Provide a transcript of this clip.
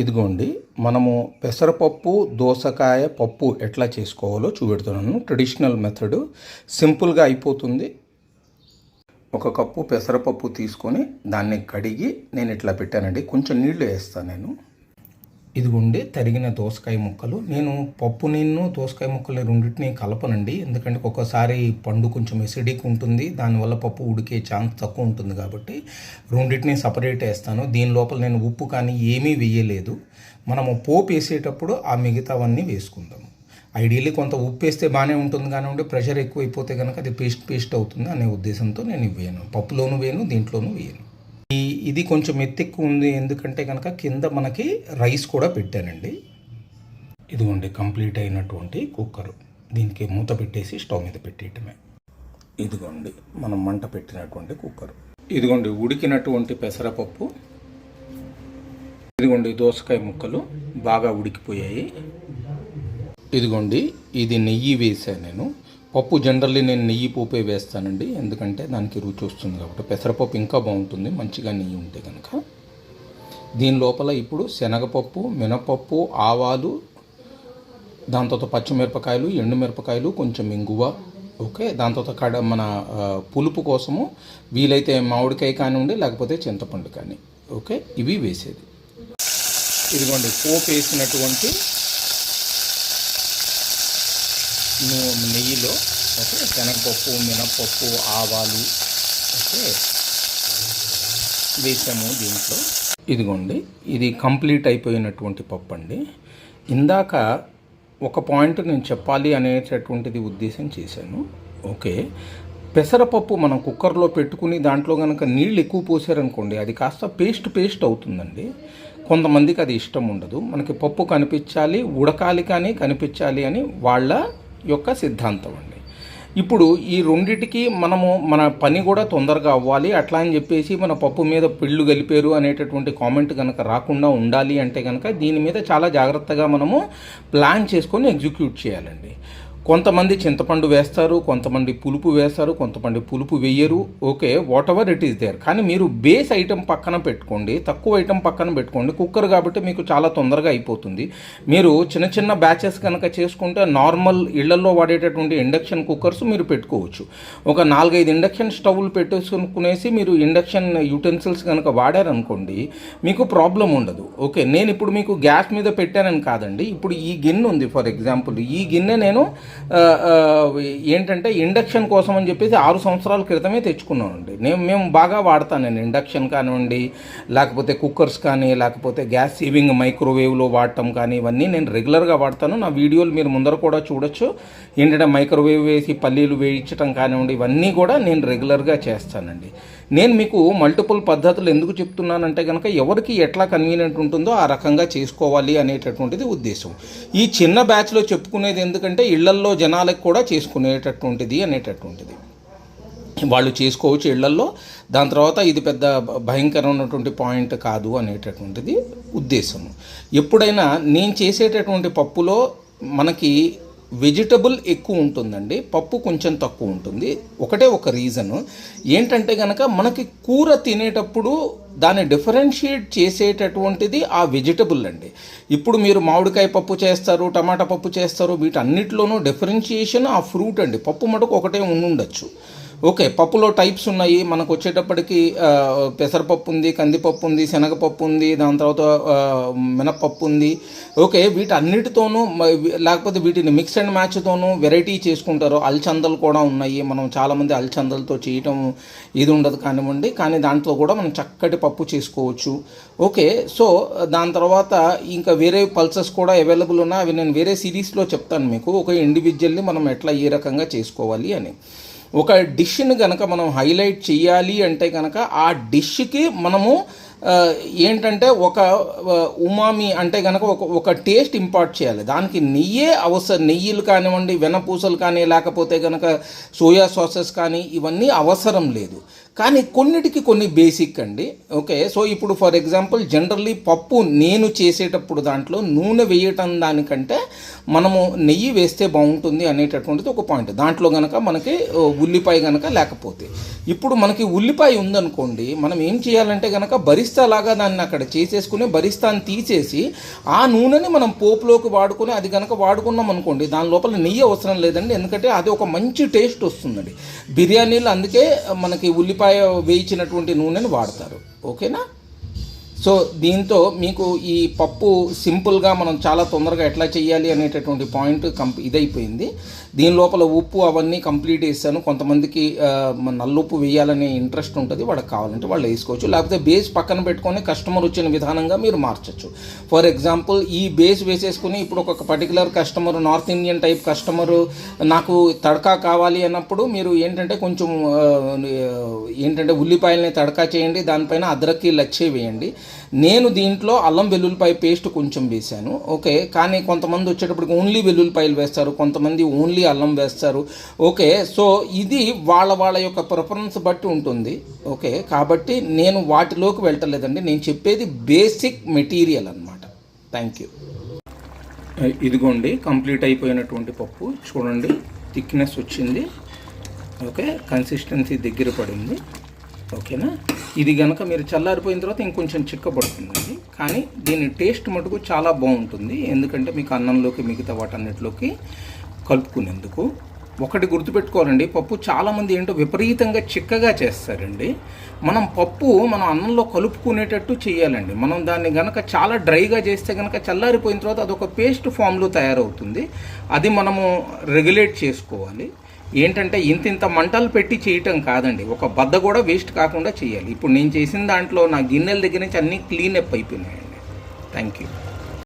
ఇదిగోండి, మనము పెసరపప్పు దోసకాయ పప్పు ఎట్లా చేసుకోవాలో చూపెడుతున్నాను. ట్రెడిషనల్ మెథడ్, సింపుల్గా అయిపోతుంది. ఒక కప్పు పెసరపప్పు తీసుకొని దాన్ని కడిగి నేను ఇట్లా పెట్టానండి. కొంచెం నీళ్లు వేస్తాను నేను. ఇదిగోండి తరిగిన దోసకాయ ముక్కలు. నేను పప్పు దోసకాయ ముక్కలు రెండింటిని కలపనండి, ఎందుకంటే ఒక్కోసారి పండు కొంచెం ఎసిడిక్ ఉంటుంది, దానివల్ల పప్పు ఉడికే ఛాన్స్ తక్కువ ఉంటుంది కాబట్టి రెండింటిని సపరేట్ వేస్తాను. దీని లోపల నేను ఉప్పు కానీ ఏమీ వేయలేదు. మనము పోపు వేసేటప్పుడు ఆ మిగతావన్నీ వేసుకుందాము. ఐడియల్లీ కొంత ఉప్పు వేస్తే బాగానే ఉంటుంది కానివ్వండి, ప్రెషర్ ఎక్కువైపోతే కనుక అది పేస్ట్ అవుతుంది అనే ఉద్దేశంతో నేను వేయను. పప్పులోనూ వేయను, దీంట్లోనూ వేయను. ఇది కొంచెం ఎత్తెక్కువ ఉంది, ఎందుకంటే కనుక కింద మనకి రైస్ కూడా పెట్టానండి. ఇదిగోండి కంప్లీట్ అయినటువంటి కుక్కరు. దీనికి మూత పెట్టేసి స్టవ్ మీద పెట్టేయటమే. ఇదిగోండి మనం మంట పెట్టినటువంటి కుక్కరు. ఇదిగోండి ఉడికినటువంటి పెసరపప్పు. ఇదిగోండి దోసకాయ ముక్కలు బాగా ఉడికిపోయాయి. ఇదిగోండి ఇది నెయ్యి వేసాను నేను. పప్పు జనరల్లీ నేను నెయ్యి పోపే వేస్తానండి, ఎందుకంటే దానికి రుచి వస్తుంది కాబట్టి. పెసరపప్పు ఇంకా బాగుంటుంది మంచిగా నెయ్యి ఉంటే కనుక. దీని లోపల ఇప్పుడు శనగపప్పు, మినపప్పు, ఆవాలు, దాని తర్వాత పచ్చిమిరపకాయలు, ఎండుమిరపకాయలు, కొంచెం ఇంగువ, ఓకే. దాని తర్వాత మన పులుపు కోసము వీలైతే మామిడికాయ కానివ్వండి, లేకపోతే చింతపండు కానీ, ఓకే, ఇవి వేసేది. ఇదిగోండి పోపు వేసినటువంటి నెయ్యిలో, ఓకే, శనగపప్పు, మినపప్పు, ఆవాలు, ఓకే, వేసాము దీంట్లో. ఇదిగోండి ఇది కంప్లీట్ అయిపోయినటువంటి పప్పు అండి. ఇందాక ఒక పాయింట్ నేను చెప్పాలి అనేటటువంటిది ఉద్దేశం చేశాను, ఓకే. పెసరపప్పు మనం కుక్కర్లో పెట్టుకుని దాంట్లో కనుక నీళ్ళు ఎక్కువ పోసారనుకోండి, అది కాస్త పేస్ట్ అవుతుందండి. కొంతమందికి అది ఇష్టం ఉండదు. మనకి పప్పు కనిపించాలి, ఉడకాలి కానీ కనిపించాలి అని వాళ్ళ యొక్క సిద్ధాంతం అండి. ఇప్పుడు ఈ రెండిటికి మన పని కూడా తొందరగా అవ్వాలి, అట్లా అని చెప్పేసి మన పప్పు మీద పిళ్ళు కలిపారు అనేటటువంటి కామెంట్ కనుక రాకుండా ఉండాలి అంటే కనుక దీని మీద చాలా జాగ్రత్తగా మనము ప్లాన్ చేసుకొని ఎగ్జిక్యూట్ చేయాలండి. కొంతమంది చింతపండు వేస్తారు, కొంతమంది పులుపు వేస్తారు, కొంతమంది పులుపు వేయరు, okay, whatever it is there. కానీ మీరు బేస్ ఐటెం పక్కన పెట్టుకోండి, తక్కువ ఐటెం పక్కన పెట్టుకోండి. కుక్కర్ కాబట్టి మీకు చాలా తొందరగా అయిపోతుంది. మీరు చిన్న బ్యాచెస్ కనుక చేసుకుంటే నార్మల్ ఇళ్లలో వాడేటటువంటి ఇండక్షన్ కుక్కర్స్ మీరు పెట్టుకోవచ్చు. ఒక 4-5 ఇండక్షన్ స్టవ్లు పెట్టేసుకునేసి మీరు ఇండక్షన్ యూటెన్సిల్స్ కనుక వాడారనుకోండి, మీకు ప్రాబ్లం ఉండదు, ఓకే. నేను ఇప్పుడు మీకు గ్యాస్ మీద పెట్టానని కాదండి. ఇప్పుడు ఈ గిన్నె ఉంది, ఫర్ ఎగ్జాంపుల్ ఈ గిన్నె నేను ఏంటంటే ఇండక్షన్ కోసం అని చెప్పేసి 6 సంవత్సరాల క్రితమే తెచ్చుకున్నానండి. మేము బాగా వాడతాను నేను ఇండక్షన్ కానివ్వండి, లేకపోతే కుక్కర్స్ కానీ, లేకపోతే గ్యాస్ సేవింగ్ మైక్రోవేవ్లో వాడటం కానీ, ఇవన్నీ నేను రెగ్యులర్గా వాడతాను. నా వీడియోలు మీరు ముందర కూడా చూడొచ్చు. ఏంటంటే మైక్రోవేవ్ వేసి పల్లీలు వేయించడం కానివ్వండి, ఇవన్నీ కూడా నేను రెగ్యులర్గా చేస్తానండి. నేను మీకు మల్టిపుల్ పద్ధతులు ఎందుకు చెప్తున్నానంటే కనుక ఎవరికి ఎట్లా కన్వీనియంట్ ఉంటుందో ఆ రకంగా చేసుకోవాలి అనేటటువంటిది ఉద్దేశం. ఈ చిన్న బ్యాచ్లో చెప్పుకునేది ఎందుకంటే ఇళ్లల్లో జనాలకు కూడా చేసుకునేటటువంటిది అనేటటువంటిది వాళ్ళు చేసుకోవచ్చు ఇళ్లల్లో. దాని తర్వాత ఇది పెద్ద భయంకరమైనటువంటి పాయింట్ కాదు అనేటటువంటిది ఉద్దేశం. ఎప్పుడైనా నేను చేసేటటువంటి పప్పులో మనకి వెజిటబుల్ ఎక్కువ ఉంటుందండి, పప్పు కొంచెం తక్కువ ఉంటుంది. ఒక రీజను ఏంటంటే కనుక మనకి కూర తినేటప్పుడు దాన్ని డిఫరెన్షియేట్ చేసేటటువంటిది ఆ వెజిటబుల్ అండి. ఇప్పుడు మీరు మామిడికాయ పప్పు చేస్తారు, టమాటా పప్పు చేస్తారు, వీటన్నిటిలోనూ డిఫరెన్షియేషన్ ఆ ఫ్రూట్ అండి. పప్పు మటుకు ఒకటే ఉండొచ్చు, ఓకే. పప్పులో టైప్స్ ఉన్నాయి. మనకు వచ్చేటప్పటికి పెసరపప్పు ఉంది, కందిపప్పు ఉంది, శనగపప్పు ఉంది, దాని తర్వాత మినపప్పు ఉంది, ఓకే. వీటన్నిటితోనూ లేకపోతే వీటిని మిక్స్ అండ్ మ్యాచ్తోనూ వెరైటీ చేసుకుంటారు. అల్చందలు కూడా ఉన్నాయి. మనం చాలామంది అల్చందలతో చేయటం ఇది ఉండదు కానివ్వండి, కానీ దాంట్లో కూడా మనం చక్కటి పప్పు చేసుకోవచ్చు, ఓకే. సో దాని తర్వాత ఇంకా వేరే పల్సెస్ కూడా అవైలబుల్ ఉన్నాయి. అవి నేను వేరే సిరీస్లో చెప్తాను మీకు, ఒక ఇండివిజువల్లీ మనం ఎట్లా ఏ రకంగా చేసుకోవాలి అని. ఒక డిష్ని కనుక మనం హైలైట్ చేయాలి అంటే కనుక ఆ డిష్కి మనము ఏంటంటే ఒక ఉమామి అంటే కనుక ఒక టేస్ట్ ఇంపార్ట్ చేయాలి. దానికి నెయ్యే అవసరం. నెయ్యిలు కానివ్వండి, వెనపూసలు కానీ, లేకపోతే కనుక సోయా సాసెస్ కానీ, ఇవన్నీ అవసరం లేదు. కానీ కొన్నిటికి కొన్ని బేసిక్ అండి. ఓకే, సో ఇప్పుడు ఫర్ ఎగ్జాంపుల్ జనరల్లీ పప్పు నేను చేసేటప్పుడు దాంట్లో నూనె వేయటం దానికంటే మనము నెయ్యి వేస్తే బాగుంటుంది అనేటటువంటిది ఒక పాయింట్. దాంట్లో కనుక మనకి ఉల్లిపాయ కనుక లేకపోతే, ఇప్పుడు మనకి ఉల్లిపాయ ఉందనుకోండి, మనం ఏం చేయాలంటే కనుక బరిస్తా లాగా దాన్ని అక్కడ చేసేసుకుని బరిస్తాను తీసేసి ఆ నూనెని మనం పోపులోకి వాడుకొని అది కనుక వాడుకున్నాం అనుకోండి, దాని లోపల నెయ్యి అవసరం లేదండి. ఎందుకంటే అది ఒక మంచి టేస్ట్ వస్తుందండి బిర్యానీలో. అందుకే మనకి ఉల్లిపాయ వేయించినటువంటి నూనెని వాడతారు. ఓకేనా? సో దీంతో మీకు ఈ పప్పు సింపుల్గా మనం చాలా తొందరగా ఎట్లా చేయాలి అనేటటువంటి పాయింట్ ఇదైపోయింది. దీని లోపల ఉప్పు అవన్నీ కంప్లీట్ వేసాను. కొంతమందికి నల్లుప్పు వేయాలనే ఇంట్రెస్ట్ ఉంటుంది, వాళ్ళకి కావాలంటే వాళ్ళు వేసుకోవచ్చు. లేకపోతే బేస్ పక్కన పెట్టుకొని కస్టమర్ వచ్చిన విధానంగా మీరు మార్చచ్చు. ఫర్ ఎగ్జాంపుల్ ఈ బేస్ వేసేసుకుని ఇప్పుడు ఒక particular customer, north Indian type customer నాకు తడకా కావాలి అన్నప్పుడు మీరు ఏంటంటే కొంచెం ఉల్లిపాయలని తడకా చేయండి, దానిపైన అద్రక్కి లచ్చే వేయండి. నేను దీంట్లో అల్లం వెల్లుల్లిపాయ పేస్ట్ కొంచెం వేశాను. ఓకే, కానీ కొంతమంది వచ్చేటప్పటికి ఓన్లీ వెల్లుల్లిపాయలు వేస్తారు, కొంతమంది ఓన్లీ అల్లం వేస్తారు. ఓకే, సో ఇది వాళ్ళ యొక్క ప్రిఫరెన్స్ బట్టి ఉంటుంది. ఓకే, కాబట్టి నేను వాటిలోకి వెళ్ళలేదండి, నేను చెప్పేది బేసిక్ మెటీరియల్ అన్నమాట. Thank you. ఇదిగోండి కంప్లీట్ అయిపోయినటువంటి పప్పు చూడండి, థిక్నెస్ వచ్చింది. ఓకే, కన్సిస్టెన్సీ దగ్గర పడింది. ఓకేనా? ఇది కనుక మీరు చల్లారిపోయిన తర్వాత ఇంకొంచెం చిక్కబడుతుందండి, కానీ దీని టేస్ట్ మటుకు చాలా బాగుంటుంది. ఎందుకంటే మీకు అన్నంలోకి మిగతా వాటన్నిటిలోకి కలుపుకునేందుకు. ఒకటి గుర్తుపెట్టుకోవాలండి, పప్పు చాలామంది ఏంటో విపరీతంగా చిక్కగా చేస్తారండి. మనం పప్పు మనం అన్నంలో కలుపుకునేటట్టు చేయాలండి. మనం దాన్ని కనుక చాలా డ్రైగా చేస్తే కనుక చల్లారిపోయిన తర్వాత అదొక పేస్ట్ ఫామ్లో తయారవుతుంది. అది మనము రెగ్యులేట్ చేసుకోవాలి. ఏంటంటే ఇంత మంటలు పెట్టి చేయటం కాదండి, ఒక బద్ద కూడా వేస్ట్ కాకుండా చేయాలి. ఇప్పుడు నేను చేసిన దాంట్లో నా గిన్నెల దగ్గర నుంచి అన్నీ క్లీన్ అప్ అయిపోయినాయండి. Thank you.